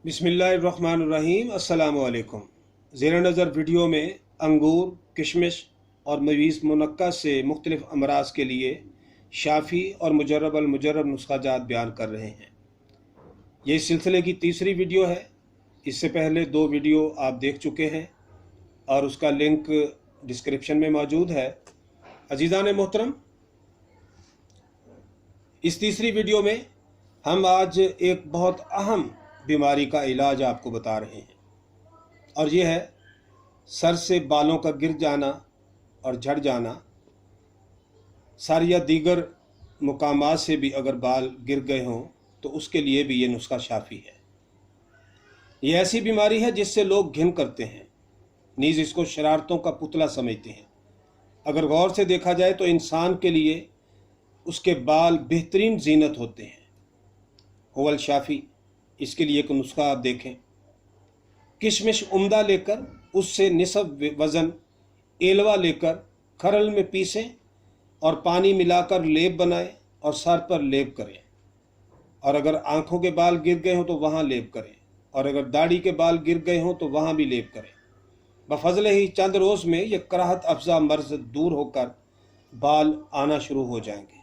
बिस्मिल्लाहिर्रहमानिर्रहीम। अस्सलामु अलैकुम। ज़ेर नज़र वीडियो में अंगूर, किशमिश और मवीज़ मुनक्का से मुख्तलिफ़ अमराज के लिए शाफ़ी और मुजर्रब अल-मुजर्रब नुस्ख़ाजात बयान कर रहे हैं। ये इस सिलसिले की तीसरी वीडियो है। इससे पहले 2 वीडियो आप देख चुके हैं और उसका लिंक डिस्क्रिप्शन में मौजूद है। अज़ीज़ान मोहतरम, इस तीसरी वीडियो में हम आज एक बहुत अहम बीमारी का इलाज आपको बता रहे हैं, और ये है सर से बालों का गिर जाना और झड़ जाना। सर या दीगर मुकामात से भी अगर बाल गिर गए हों तो उसके लिए भी ये नुस्खा शाफ़ी है। ये ऐसी बीमारी है जिससे लोग घिन करते हैं, नीज़ इसको शरारतों का पुतला समझते हैं। अगर गौर से देखा जाए तो इंसान के लिए उसके बाल बेहतरीन जीनत होते हैं। हुवल शाफ़ी, इसके लिए एक नुस्खा आप देखें। किशमिश उम्दा लेकर उससे निसब वज़न एलवा लेकर खरल में पीसें और पानी मिलाकर लेप बनाएं और सर पर लेप करें। और अगर आंखों के बाल गिर गए हों तो वहाँ लेप करें, और अगर दाढ़ी के बाल गिर गए हों तो वहाँ भी लेप करें। बफज़ल ही चंद रोज़ में यह कराहत अफ़ज़ा मर्ज़ दूर होकर बाल आना शुरू हो जाएंगे।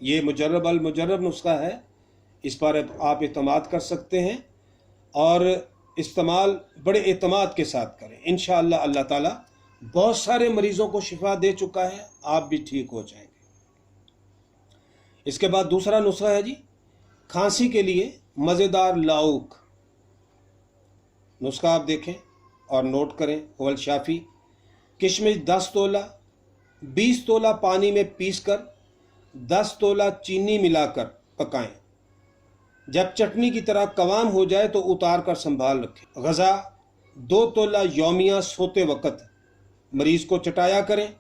ये मुजर्रब अल मुजर्रब नुस्खा है, इस पर आप इत्माद कर सकते हैं और इस्तेमाल बड़े एतमाद के साथ करें। इंशाअल्लाह अल्लाह ताला बहुत सारे मरीज़ों को शिफा दे चुका है, आप भी ठीक हो जाएंगे। इसके बाद दूसरा नुस्खा है जी, खांसी के लिए मज़ेदार लाउक। नुस्खा आप देखें और नोट करें। हुवल शाफ़ी, किशमिश 10 तोला 20 तोला पानी में पीसकर 10 तोला चीनी मिलाकर पकाएं। जब चटनी की तरह कवाम हो जाए तो उतार कर संभाल रखें। गज़ा 2 तोला यौमिया सोते वक़्त मरीज़ को चटाया करें।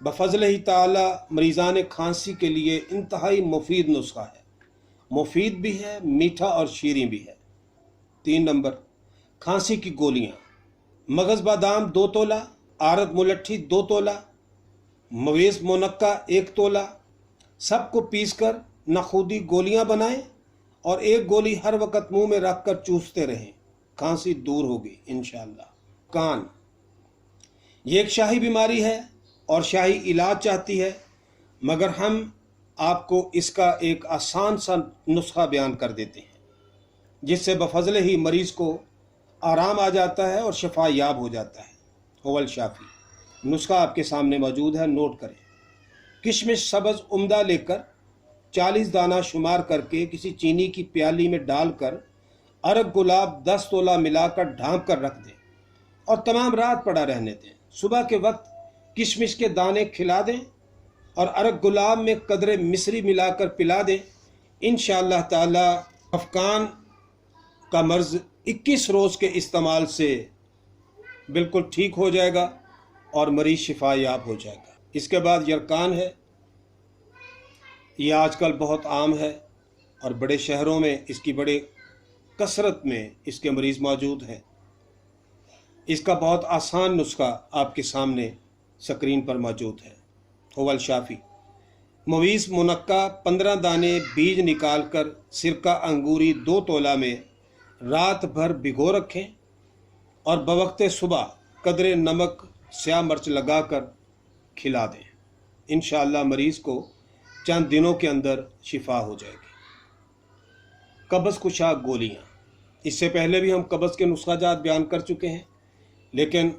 बफज़ल ही ताला मरीज़ान खांसी के लिए इंतहाई मुफीद नुस्खा है, मुफीद भी है, मीठा और शीरीं भी है। 3 नंबर, खांसी की गोलियाँ। मगज़ बादाम 2 तोला, आरद मुलट्ठी 2 तोला, मवेज़ मुनक्का 1 तोला, सबको पीसकर नखूदी गोलियाँ बनाएं और 1 गोली हर वक़्त मुंह में रख कर चूसते रहें। खांसी दूर होगी इंशाअल्लाह। कान, ये एक शाही बीमारी है और शाही इलाज चाहती है, मगर हम आपको इसका एक आसान सा नुस्खा बयान कर देते हैं जिससे बफज़ल ही मरीज़ को आराम आ जाता है और शफा याब हो जाता है। हुवल शाफ़ी, नुस्खा आपके सामने मौजूद है, नोट करें। किशमिश सब्ज़ उम्दा लेकर 40 दाना शुमार करके किसी चीनी की प्याली में डालकर अरग गुलाब 10 तोला मिलाकर ढांप कर रख दें और तमाम रात पड़ा रहने दें। सुबह के वक्त किशमिश के दाने खिला दें और अरग गुलाब में कदरे मिश्री मिलाकर पिला दें। इंशाअल्लाह ताला अफकान का मर्ज़ 21 रोज़ के इस्तेमाल से बिल्कुल ठीक हो जाएगा और मरीज़ शिफा याब हो जाएगा। इसके बाद यरकान है। ये आजकल बहुत आम है और बड़े शहरों में इसकी बड़े कसरत में इसके मरीज़ मौजूद हैं। इसका बहुत आसान नुस्खा आपके सामने स्क्रीन पर मौजूद है। हुवल शाफ़ी, मवीज़ मुनक्का 15 दाने बीज निकाल कर सिरका अंगूरी 2 तोला में रात भर भिगो रखें और बवक्ते सुबह कदरे नमक स्याह मिर्च लगाकर खिला दें। इंशाअल्लाह मरीज़ को चंद दिनों के अंदर शिफा हो जाएगी। कब्ज़ कुशा गोलियाँ, इससे पहले भी हम कब्ज़ के नुस्ख़ाजात बयान कर चुके हैं, लेकिन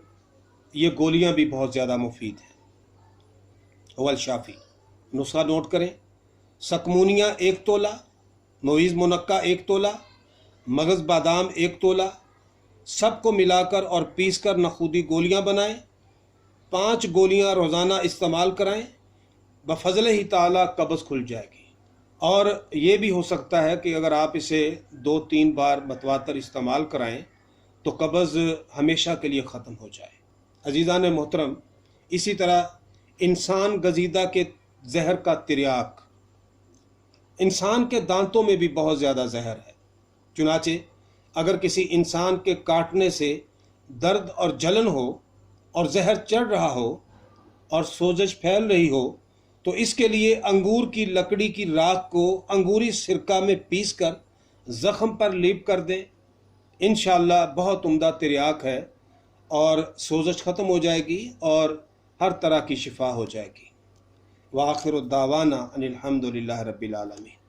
ये गोलियाँ भी बहुत ज़्यादा मुफीद हैं। हुवल शाफ़ी, नुस्खा नोट करें। सकमूनिया 1 तोला, मवीज़ मुनक्का 1 तोला, मगज़ बादाम 1 तोला, सबको मिलाकर और पीसकर नखूदी गोलियाँ बनाएं। 5 गोलियाँ रोज़ाना इस्तेमाल कराएं। बफज़ल ही ताला कब्ज़ खुल जाएगी। और ये भी हो सकता है कि अगर आप इसे 2-3 बार मतवातर इस्तेमाल कराएं तो कब्ज़ हमेशा के लिए ख़त्म हो जाए। अज़ीज़ान मोहतरम, इसी तरह इंसान गजीदा के जहर का तिर्याक, इंसान के दांतों में भी बहुत ज़्यादा जहर है। चुनाचे अगर किसी इंसान के काटने से दर्द और जलन हो और जहर चढ़ रहा हो और सोजश फैल रही हो तो इसके लिए अंगूर की लकड़ी की राख को अंगूरी सिरका में पीसकर ज़ख़्म पर लीप कर दें انشاءاللہ بہت عمدہ تریاک ہے اور سوزش ختم ہو جائے گی اور ہر طرح کی شفا ہو جائے گی۔ وآخر الدعوانا ان الحمد للہ رب العالمین۔